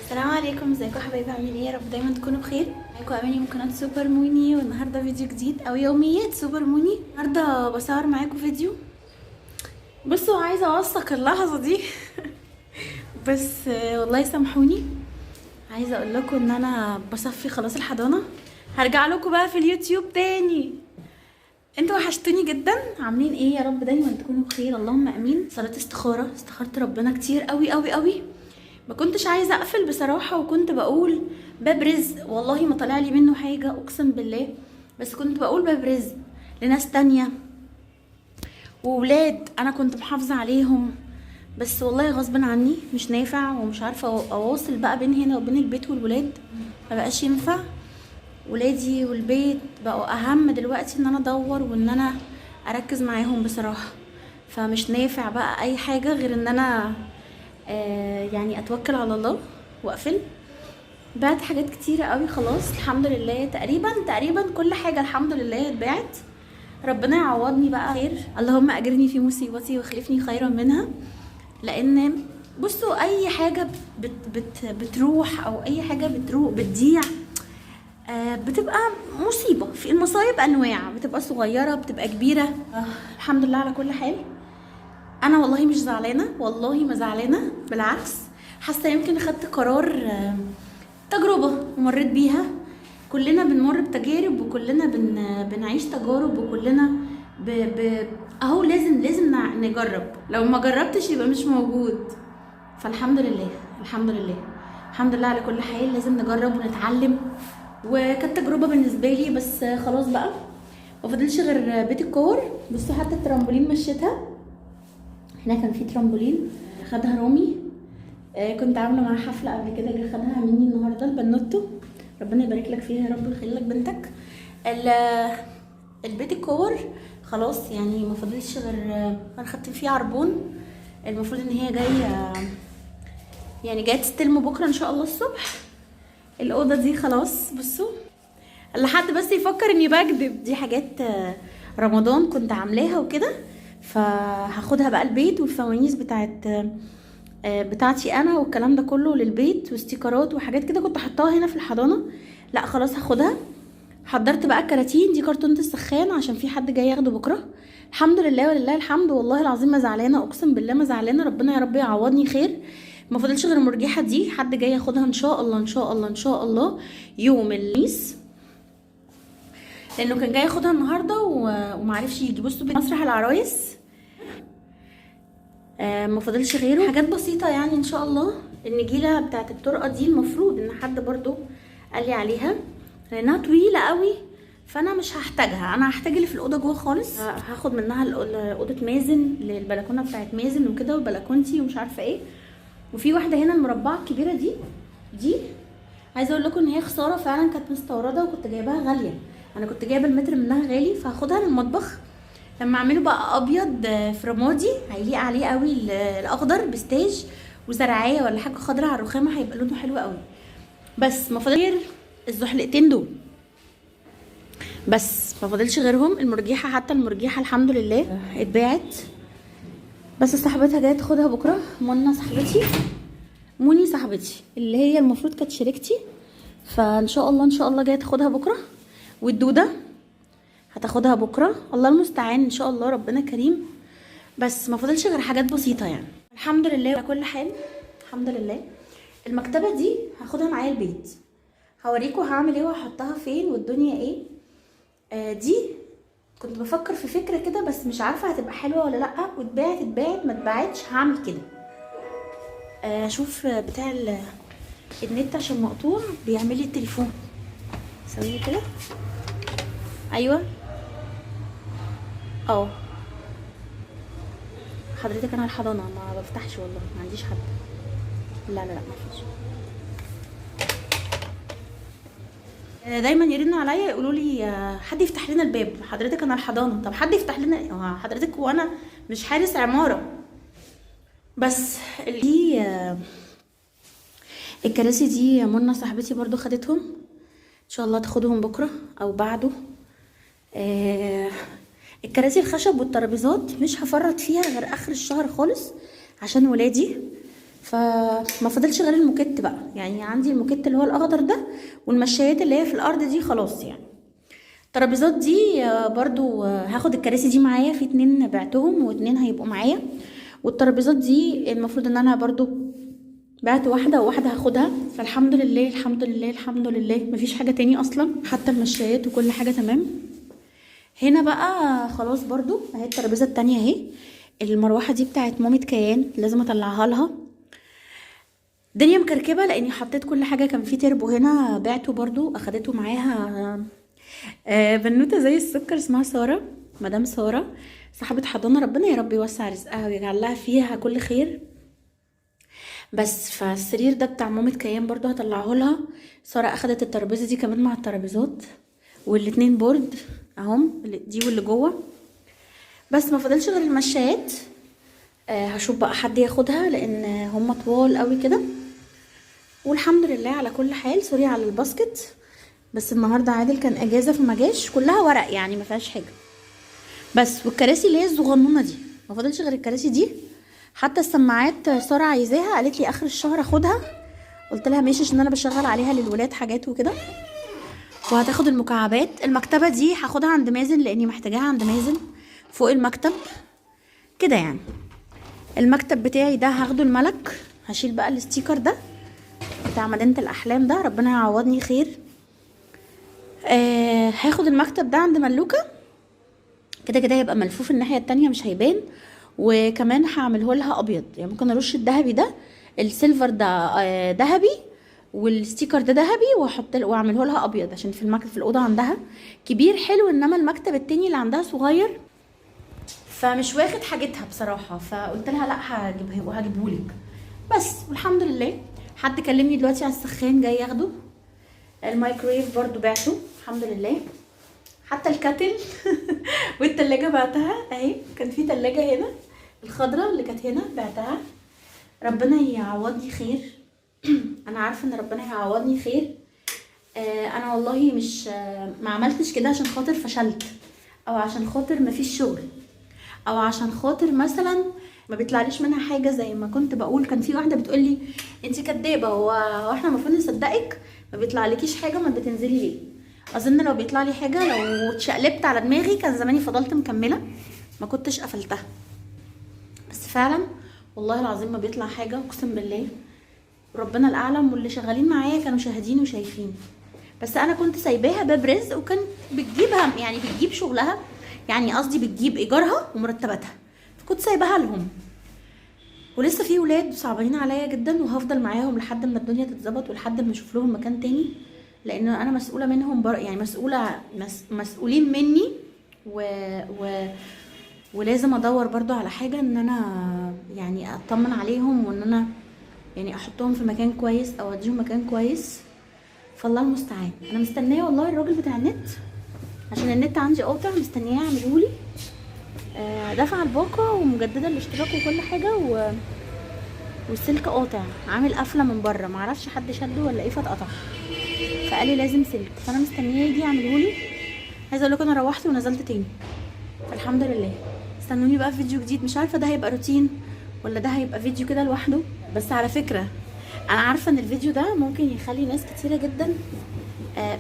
السلام عليكم، ازيكم يا حبايبي؟ عاملين ايه؟ يا رب دايما تكونوا بخير. معاكم اماني من قناه سوبر موني، والنهارده فيديو جديد او يوميات سوبر موني. النهارده بصور معاكم فيديو. بصوا، عايزه اوثق اللحظه دي بس والله سامحوني. عايزه اقول لكم ان انا بصفي خلاص الحضانه. هرجع لكم بقى في اليوتيوب تاني. انتوا وحشتوني جدا. عاملين ايه؟ يا رب دايما تكونوا بخير، اللهم امين. صلاه استخاره، استخرت ربنا كتير قوي قوي قوي. ما كنتش عايزه اقفل بصراحه، وكنت بقول باب رزق. والله ما طلع لي منه حاجه اقسم بالله، بس كنت بقول باب رزق لناس تانية وولاد انا كنت محافظه عليهم. بس والله غصب عني مش نافع، ومش عارفه اواصل بقى بين هنا وبين البيت والولاد. ما بقاش ينفع. ولادي والبيت بقوا اهم دلوقتي، ان انا ادور وان انا اركز معاهم بصراحه. فمش نافع بقى اي حاجه غير ان انا يعني اتوكل على الله واقفل. بعت حاجات كتيرة قوي خلاص الحمد لله. تقريبا كل حاجة الحمد لله اتباعت. ربنا يعوضني بقى خير، اللهم اجرني في مصيبتي واخلفني خيرا منها. لان بصوا، اي حاجة بتروح، او اي حاجة بتضيع بتبقى مصيبة. في المصايب انواع، بتبقى صغيرة بتبقى كبيرة. الحمد لله على كل حال. انا والله مش زعلانه، والله ما زعلانه، بالعكس. حاسه يمكن خدت قرار، تجربه ومريت بيها. كلنا بنمر بتجارب، وكلنا بنعيش تجارب، وكلنا اهو لازم نجرب. لو ما جربتش يبقى مش موجود. فالحمد لله الحمد لله الحمد لله على كل حال. لازم نجرب ونتعلم. وكانت تجربه بالنسبه لي، بس خلاص بقى ما فضلش غير بيت الكور. بصوا حتى الترامبولين مشيتها. هنا كان في ترامبولين خدها رامي. كنت عامله معاه حفله قبل كده، جه خدها مني النهارده البنوتو. ربنا يبارك لك فيها يا رب ويخلي لك بنتك. البيت الكور خلاص، يعني ما فاضلش غير انا خدت فيه عربون. المفروض ان هي جايه، يعني جايه تستلمه بكره ان شاء الله الصبح. الاوضه دي خلاص. بصوا، لحد بس يفكر اني بكذب، دي حاجات رمضان كنت عاملاها وكده. فهاخدها بقى البيت، والفوانيس بتاعتي انا والكلام ده كله للبيت، واستيكرات وحاجات كده كنت حطاها هنا في الحضانه. لا خلاص هاخدها. حضرت بقى الكراتين دي، كرتونه السخان، عشان في حد جاي ياخده بكره. الحمد لله ولله الحمد. والله العظيم ما زعلانه، اقسم بالله ما زعلانه. ربنا يا رب يعوضني خير. ما فاضلش غير المرجحه دي، حد جاي ياخدها ان شاء الله ان شاء الله ان شاء الله يوم الخميس، لانه كان جاي ياخدها النهارده ومعرفش يجي. بصوا مسرح العرايس ما فاضلش غيره. حاجات بسيطه يعني ان شاء الله. النجيله بتاعت الطرقه دي المفروض ان حد برضو قال لي عليها، لانها طويله قوي، فانا مش هحتاجها. انا هحتاج اللي في الاوضه جوه خالص. هاخد منها اوضه مازن للبلكونه بتاعت مازن وكده، وبلكونتي ومش عارفه ايه. وفي واحده هنا المربعه الكبيره دي عايزه اقول لكم ان هي خساره فعلا، كانت مستورده وكنت جايباها غاليه. انا كنت جايبه المتر منها غالي، فهاخدها للمطبخ. لما اعمله بقى ابيض في رمادي هيليق عليه قوي الاخضر بستاج وزرعيه ولا حاجه خضراء على الرخامه، هيبقى لونه حلو قوي. بس ما فاضل غير الزحلقتين دول، بس ما فاضلش غيرهم. المرجيحه، حتى المرجيحه الحمد لله اتباعت، بس صاحبتها جايه تاخدها بكره. منى صاحبتي، موني صاحبتي اللي هي المفروض كانت شريكتي، فان شاء الله ان شاء الله جايه تاخدها بكره. والدوده هتاخدها بكره، الله المستعان ان شاء الله، ربنا كريم. بس ما فاضلش غير حاجات بسيطه يعني. الحمد لله على كل حال، الحمد لله. المكتبه دي هاخدها معايا البيت، هوريكم هعمل ايه وهحطها فين والدنيا ايه. دي كنت بفكر في فكره كده، بس مش عارفه هتبقى حلوه ولا لا. اتباعت ما اتباعتش هعمل كده. اشوف بتاع النت عشان مقطوع بيعمل لي التليفون. ثواني كده. ايوه حضرتك انا الحضانه ما بفتحش، والله ما عنديش حد. لا ما فيش. دايما يرنوا عليا يقولوا لي حد يفتح لنا الباب. حضرتك انا الحضانه. طب حد يفتح لنا حضرتك وانا مش حارس عماره. بس دي الكراسي دي منى صاحبتي برضو خدتهم، ان شاء الله تاخدهم بكره او بعده. الكراسي الخشب والترابيزات مش هفرط فيها غير اخر الشهر خالص عشان ولادي. فما فضلش غير الموكيت بقى، يعني عندي الموكيت اللي هو الاخضر ده، والمشايات اللي هي في الارض دي خلاص يعني. الترابيزات دي برضو هاخد الكراسي دي معايا، في 2 بعتهم و2 هيبقوا معايا. والترابيزات دي المفروض ان انا برضو بعت واحدة وواحدة هاخدها. فالحمد لله الحمد لله الحمد لله مفيش حاجة تاني اصلا، حتى المشايات وكل حاجة تمام. هنا بقى خلاص برضو اهي الترابيزة التانية اهي. المروحة دي بتاعت مامة كيان، لازم اطلعها لها. الدنيا مكركبة لاني حطيت كل حاجة، كان في تربو هنا بعته برضو اخدته معاها. بنوتة زي السكر اسمها سارة، مدام سارة صاحبة حضانة، ربنا يا رب يوسع رزقها ويجعل لها فيها كل خير. بس فالسرير ده بتاع مامة كيان برضو هطلعه لها. سارة اخدت الترابيزة دي كمان مع الترابيزات، والاتنين بورد اهم، دي واللي جوه. بس ما فضلش غير المشايات. هشوف بقى حد ياخدها لان هم طوال قوي كده. والحمد لله على كل حال، سوري على الباسكت، بس النهارده عادل كان اجازه فما جاش، كلها ورق يعني ما فيهاش حاجه. بس والكراسي اللي هي الصغنونه دي ما فضلش غير الكراسي دي. حتى السماعات ساره عايزاها، قالت لي اخر الشهر اخدها، قلت لها ماشي عشان انا بشغل عليها للولاد حاجات وكده. وهتاخد المكعبات. المكتبه دي هاخدها عند مازن لاني محتاجاها عند مازن فوق المكتب كده يعني. المكتب بتاعي ده هاخده الملك، هشيل بقى الستيكر ده بتاع مدينه الاحلام ده، ربنا يعوضني خير. هاخد المكتب ده عند ملوكة، كده كده هيبقى ملفوف الناحية التانية مش هيبان. وكمان هعمله لها ابيض، يعني ممكن ارش الذهبي ده، السيلفر ده ذهبي، والستيكر ده ذهبي، واعمله لها ابيض عشان في المكتب في الاوضه عندها كبير حلو، انما المكتب التاني اللي عندها صغير فمش واخد حاجتها بصراحه. فقلت لها لا هجيبهولك بس. والحمد لله حد كلمني دلوقتي على السخان جاي ياخده. المايكرويف برضو بعته الحمد لله، حتى الكاتل والتلاجة بعتها اهي. كان في تلاجة هنا الخضرة اللي كانت هنا بعتها، ربنا يعوضني خير. انا عارفة ان ربنا هيعوضني خير. انا والله مش ما عملتش كده عشان خاطر فشلت، او عشان خاطر مفيش شغل، او عشان خاطر مثلا ما بيطلعليش منها حاجه زي ما كنت بقول. كان في واحده بتقولي انت كدابه، هو احنا المفروض نصدقك؟ ما بيطلعلكيش حاجه ما بتنزلي ليه؟ اظن لو بيطلع لي حاجه، لو اتشقلبت على دماغي كان زماني فضلت مكمله، ما كنتش قفلتها. بس فعلا والله العظيم ما بيطلع حاجه، اقسم بالله ربنا الاعلم، واللي شغالين معايا كانوا شاهدين وشايفين. بس انا كنت سايباها باب رزق، وكان بتجيبها يعني بتجيب شغلها، يعني قصدي بتجيب ايجارها ومرتباتها، فكنت سايباها لهم. ولسه في ولاد صعبانين عليا جدا، وهفضل معاهم لحد ما الدنيا تتظبط ولحد ما اشوف لهم مكان تاني، لان انا مسؤوله منهم يعني مسؤوله مسؤولين مني ولازم ادور برضو على حاجه ان انا يعني اطمن عليهم، وان انا يعني احطهم في مكان كويس او اديهم مكان كويس. فالله المستعان. انا مستنيه والله الراجل بتاع النت، عشان النت عندي قاطع، مستنياه يعملهولي. دافعه الباقه ومجدده الاشتراك وكل حاجه، والسلك قاطع، عامل قفله من بره، معرفش حد شده ولا ايه فاتقطع، فقال لي لازم سلك. فانا مستنيه يجي يعملهولي. عايزه اقول لكم انا روحت ونزلت تاني، فالحمد لله. استنوني بقى في فيديو جديد، مش عارفه ده هيبقى روتين ولا ده هيبقى فيديو كده لوحده. بس على فكره انا عارفه ان الفيديو ده ممكن يخلي ناس كتيره جدا،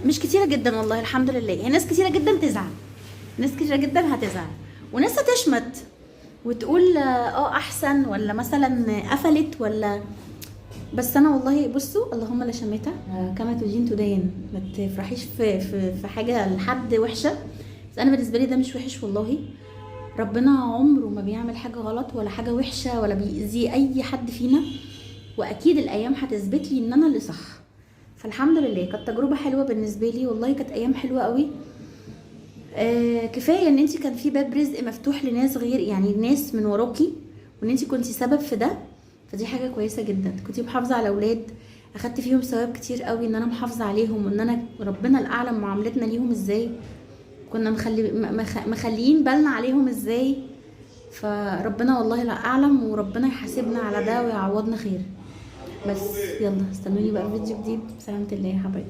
مش كتيره جدا والله الحمد لله، يعني ناس كتيره جدا تزعل، ناس كتيره جدا هتزعل، وناس هتشمت وتقول احسن، ولا مثلا قفلت ولا. بس انا والله بصوا اللهم لا شمتها كما تدين تدين، ما تفرحيش في حاجه لحد وحشه. بس انا بالنسبه لي ده مش وحش والله، ربنا عمره ما بيعمل حاجه غلط ولا حاجه وحشه ولا بيأذي اي حد فينا، واكيد الايام هتثبت لي ان انا اللي صح. فالحمد لله كانت تجربه حلوه بالنسبه لي والله، كانت ايام حلوه قوي. كفايه ان انت كان في باب رزق مفتوح لناس غير يعني ناس من وراكي، وان انت كنتي سبب في ده، فدي حاجه كويسه جدا. كنتي محافظه على اولاد، اخدت فيهم ثواب كتير قوي، ان انا محافظه عليهم، وان انا ربنا الاعلم معاملتنا ليهم ازاي، كنا مخليين بالنا عليهم ازاي. فربنا والله لا اعلم، وربنا يحاسبنا على ده ويعوضنا خير. بس يلا استنوني بقى في فيديو جديد. بسلامة الله يا حبايبي.